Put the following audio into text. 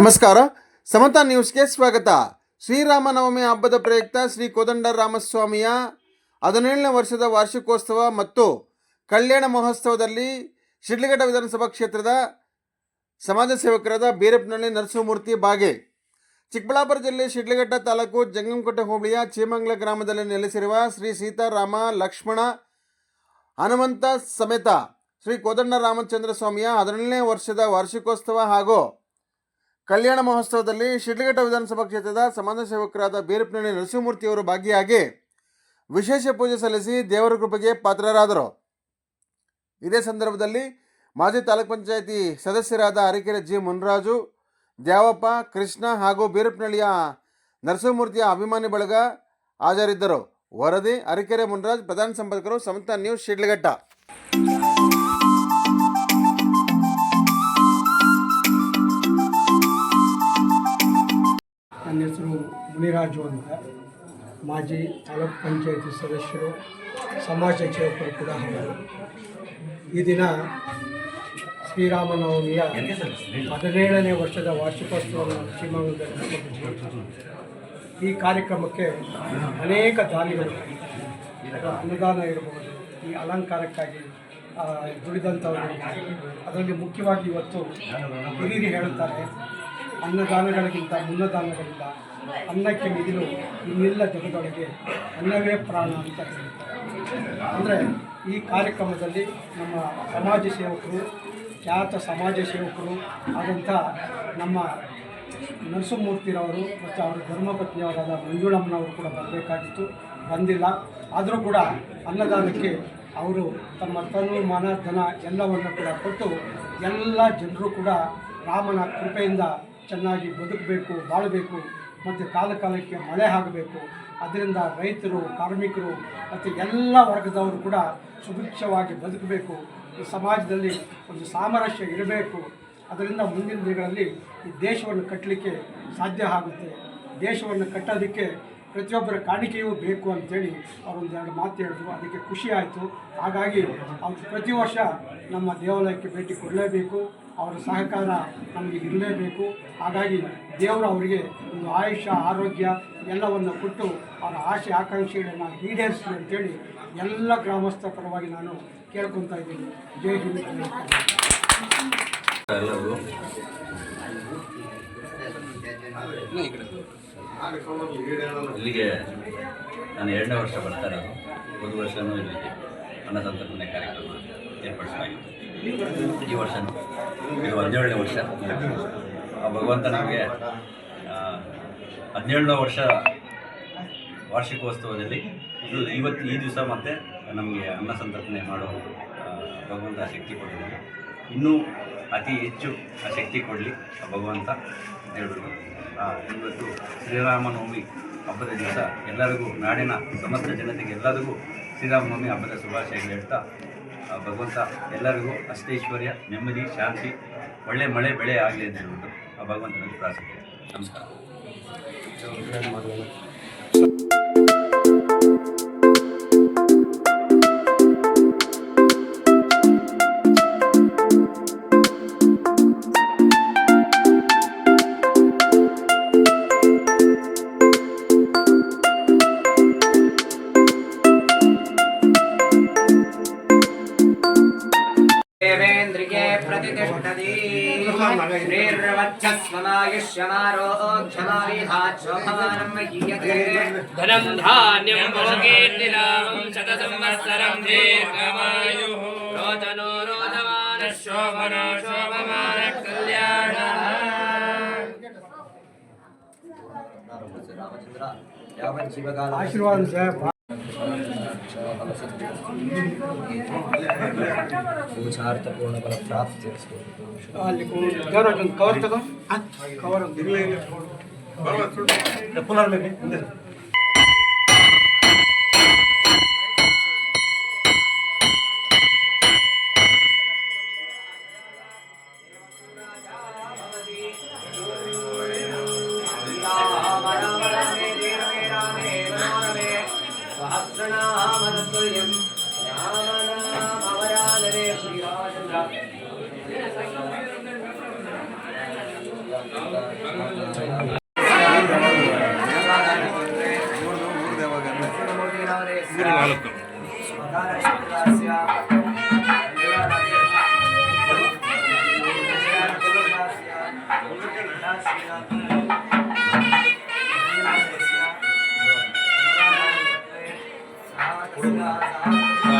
ನಮಸ್ಕಾರ. ಸಮತಾ ನ್ಯೂಸ್ಗೆ ಸ್ವಾಗತ. ಶ್ರೀರಾಮನವಮಿ ಹಬ್ಬದ ಪ್ರಯುಕ್ತ ಶ್ರೀ ಕೋದಂಡರಾಮಸ್ವಾಮಿಯ 17ನೇ ವರ್ಷದ ವಾರ್ಷಿಕೋತ್ಸವ ಮತ್ತು ಕಲ್ಯಾಣ ಮಹೋತ್ಸವದಲ್ಲಿ ಶಿಡ್ಲಘಟ್ಟ ವಿಧಾನಸಭಾ ಕ್ಷೇತ್ರದ ಸಮಾಜ ಸೇವಕರಾದ ಬೀರಪ್ಪನಹಳ್ಳಿ ನರಸಿಂಹಮೂರ್ತಿ ಭಾಗಿ. ಚಿಕ್ಕಬಳ್ಳಾಪುರ ಜಿಲ್ಲೆ ಶಿಡ್ಲಘಟ್ಟ ತಾಲೂಕು ಜಂಗಮಕೋಟೆ ಹೋಬಳಿಯ ಚೀಮಂಗ್ಲ ಗ್ರಾಮದಲ್ಲಿ ನೆಲೆಸಿರುವ ಶ್ರೀ ಸೀತಾರಾಮ ಲಕ್ಷ್ಮಣ ಹನುಮಂತ ಸಮೇತ ಶ್ರೀ ಕೋದಂಡರಾಮಚಂದ್ರ ಸ್ವಾಮಿಯ 17ನೇ ವರ್ಷದ ವಾರ್ಷಿಕೋತ್ಸವ ಹಾಗೂ ಕಲ್ಯಾಣ ಮಹೋತ್ಸವದಲ್ಲಿ ಶಿಡ್ಲಘಟ್ಟ ವಿಧಾನಸಭಾ ಕ್ಷೇತ್ರದ ಸಮಾಜ ಸೇವಕರಾದ ಬೀರಪ್ಪನಹಳ್ಳಿ ನರಸಿಂಹಮೂರ್ತಿಯವರು ಭಾಗಿಯಾಗಿ ವಿಶೇಷ ಪೂಜೆ ಸಲ್ಲಿಸಿ ದೇವರ ಕೃಪೆಗೆ ಪಾತ್ರರಾದರು. ಇದೇ ಸಂದರ್ಭದಲ್ಲಿ ಮಾಜಿ ತಾಲೂಕ್ ಪಂಚಾಯಿತಿ ಸದಸ್ಯರಾದ ಅರಕೆರೆ ಜಿ ಮುನ್ರಾಜು, ದ್ಯಾವಪ್ಪ, ಕೃಷ್ಣ ಹಾಗೂ ಬೀರಪ್ಪನಹಳ್ಳಿಯ ನರಸಿಂಹಮೂರ್ತಿಯ ಅಭಿಮಾನಿ ಬಳಗ ಹಾಜರಿದ್ದರು. ವರದಿ ಅರಕೆರೆ ಮುನ್ರಾಜ್, ಪ್ರಧಾನ ಸಂಪಾದಕರು, ಸಮತಾ ನ್ಯೂಸ್, ಶಿಡ್ಲಘಟ್ಟ. ನನ್ನ ಹೆಸರು ಮುನಿರಾಜು ಅಂತ, ಮಾಜಿ ತಾಲೂಕ್ ಪಂಚಾಯಿತಿ ಸದಸ್ಯರು, ಸಮಾಜ ಸೇವಕರು ಕೂಡ ಹೌದು. ಈ ದಿನ ಶ್ರೀರಾಮನವಮಿಯ 17ನೇ ವರ್ಷದ ವಾರ್ಷಿಕೋತ್ಸವವನ್ನು ಶಿವಮೊಗ್ಗದಲ್ಲಿ ಈ ಕಾರ್ಯಕ್ರಮಕ್ಕೆ ಅನೇಕ ದಾನಿಗಳು, ಅನುದಾನ ಇರಬಹುದು, ಈ ಅಲಂಕಾರಕ್ಕಾಗಿ ದುಡಿದಂಥವರು. ಅದರಲ್ಲಿ ಮುಖ್ಯವಾಗಿ ಇವತ್ತು ಹಿರಿಯರು ಹೇಳುತ್ತಾರೆ, ಅನ್ನದಾನಗಳಿಗಿಂತ ಮುನ್ನದಾನಗಳಿಲ್ಲ, ಅನ್ನಕ್ಕೆ ಮಿಗಿಲು ಇನ್ನಿಲ್ಲ ಜಗದೊಳಗೆ, ಅನ್ನವೇ ಪ್ರಾಣ ಅಂತ ಹೇಳ್ತಾರೆ. ಅಂದರೆ ಈ ಕಾರ್ಯಕ್ರಮದಲ್ಲಿ ನಮ್ಮ ಸಮಾಜ ಸೇವಕರು, ಖ್ಯಾತ ಸಮಾಜ ಸೇವಕರು ಆದಂಥ ನಮ್ಮ ನರಸಿಂಹಮೂರ್ತಿರವರು ಮತ್ತು ಅವರ ಧರ್ಮಪತ್ನಿಯವರಾದ ಮಂಜುಳಮ್ಮನವರು ಕೂಡ ಬರಬೇಕಾಗಿತ್ತು, ಬಂದಿಲ್ಲ. ಆದರೂ ಕೂಡ ಅನ್ನದಾನಕ್ಕೆ ಅವರು ತಮ್ಮ ತನು, ಮನ, ಧನ ಎಲ್ಲವನ್ನು ಕೂಡ ಕೊಟ್ಟು ಎಲ್ಲ ಜನರು ಕೂಡ ರಾಮನ ಕೃಪೆಯಿಂದ ಚೆನ್ನಾಗಿ ಬದುಕಬೇಕು, ಬಾಳಬೇಕು ಮತ್ತು ಕಾಲಕ್ಕೆ ಮಳೆ ಆಗಬೇಕು. ಅದರಿಂದ ರೈತರು, ಕಾರ್ಮಿಕರು ಮತ್ತು ಎಲ್ಲ ವರ್ಗದವರು ಕೂಡ ಸುಭಿಕ್ಷವಾಗಿ ಬದುಕಬೇಕು. ಈ ಸಮಾಜದಲ್ಲಿ ಒಂದು ಸಾಮರಸ್ಯ ಇರಬೇಕು. ಅದರಿಂದ ಮುಂದಿನ ದಿನಗಳಲ್ಲಿ ಈ ದೇಶವನ್ನು ಕಟ್ಟಲಿಕ್ಕೆ ಸಾಧ್ಯ ಆಗುತ್ತೆ. ದೇಶವನ್ನು ಕಟ್ಟೋದಕ್ಕೆ ಪ್ರತಿಯೊಬ್ಬರ ಕಾಣಿಕೆಯೂ ಬೇಕು ಅಂಥೇಳಿ ಅವರೊಂದೆರಡು ಮಾತು ಹೇಳಿದ್ರು. ಅದಕ್ಕೆ ಖುಷಿ ಆಯಿತು. ಹಾಗಾಗಿ ಅವರು ಪ್ರತಿ ವರ್ಷ ನಮ್ಮ ದೇವಾಲಯಕ್ಕೆ ಭೇಟಿ ಕೊಡಲೇಬೇಕು, ಅವರ ಸಹಕಾರ ನಮಗೆ ಇರಲೇಬೇಕು. ಹಾಗಾಗಿ ದೇವರು ಅವರಿಗೆ ಒಂದು ಆಯುಷ್ಯ, ಆರೋಗ್ಯ ಎಲ್ಲವನ್ನು ಕೊಟ್ಟು ಅವರ ಆಸೆ ಆಕಾಂಕ್ಷೆಗಳನ್ನು ಈಡೇರಿಸಲಿ ಅಂತೇಳಿ ಎಲ್ಲ ಗ್ರಾಮಸ್ಥರ ಪರವಾಗಿ ನಾನು ಕೇಳ್ಕೊತಾ ಇದ್ದೀನಿ. ಜೈ ಹಿಂದ್. ಇಲ್ಲಿಗೆ ನಾನು 2ನೇ ವರ್ಷ ಬರ್ತಾ ಇರೋದು. ಒಂದು ವರ್ಷವೂ ಇಲ್ಲಿಗೆ ಅನ್ನಸಂತರ್ಪಣೆ ಕಾರ್ಯಕ್ರಮ ಏರ್ಪಡಿಸಲಾಗಿತ್ತು. ಈ ವರ್ಷವೂ ಇದು 17ನೇ ವರ್ಷ. ಭಗವಂತ ನಮಗೆ 17ನೇ ವರ್ಷ ವಾರ್ಷಿಕೋತ್ಸವದಲ್ಲಿ ಇವತ್ತು ಈ ದಿವಸ ಮತ್ತು ನಮಗೆ ಅನ್ನಸಂತರ್ಪಣೆ ಮಾಡೋ ಭಗವಂತ ಶಕ್ತಿ ಕೊಟ್ಟಿದ್ದಾನೆ. ಇನ್ನೂ ಅತಿ ಹೆಚ್ಚು ಆ ಶಕ್ತಿ ಕೊಡಲಿ ಭಗವಂತ ಹೇಳ್ಬಿಟ್ಟು ಇವತ್ತು ಶ್ರೀರಾಮನವಮಿ ಹಬ್ಬದ ದಿವಸ ಎಲ್ಲರಿಗೂ, ನಾಡಿನ ಸಮಸ್ತ ಜನತೆಗೆ ಎಲ್ಲರಿಗೂ ಶ್ರೀರಾಮನವಮಿ ಹಬ್ಬದ ಶುಭಾಶಯಗಳು ಹೇಳ್ತಾ ಭಗವಂತ ಎಲ್ಲರಿಗೂ ಅಷ್ಟೈಶ್ವರ್ಯ, ನೆಮ್ಮದಿ, ಶಾಂತಿ, ಒಳ್ಳೆ ಮಳೆ ಬೆಳೆ ಆಗಲಿ ಅಂತ ಹೇಳ್ಬಿಟ್ಟು ಆ ಭಗವಂತನಲ್ಲಿ ಪ್ರಾರ್ಥಿಸ್ತೇನೆ. ನಮಸ್ಕಾರ. देवेन्द्रिये प्रतिष्ठति श्रीर्वक्षस्वनायुष्यमारोग्यमाविधाच्छोभमानं महीयते धनं धान्यं भोगेर्निलाभं शतसंवत्सरं दीर्घमायुः रोदनो रोदमानः शोभनो शोभमानः कल्याणः. रामचंद्र यावत् जीवकाल आशीर्वाद पूर्ण फल प्राप्ति ಅಲ್ಲಿ ಕವರ್ ತಗೋ, ಕವರ್ ಪುನರ್ಬೇಕು. सहस्रनामतुल्यं रामनामवरानने श्रीरामचंद्र Gracias.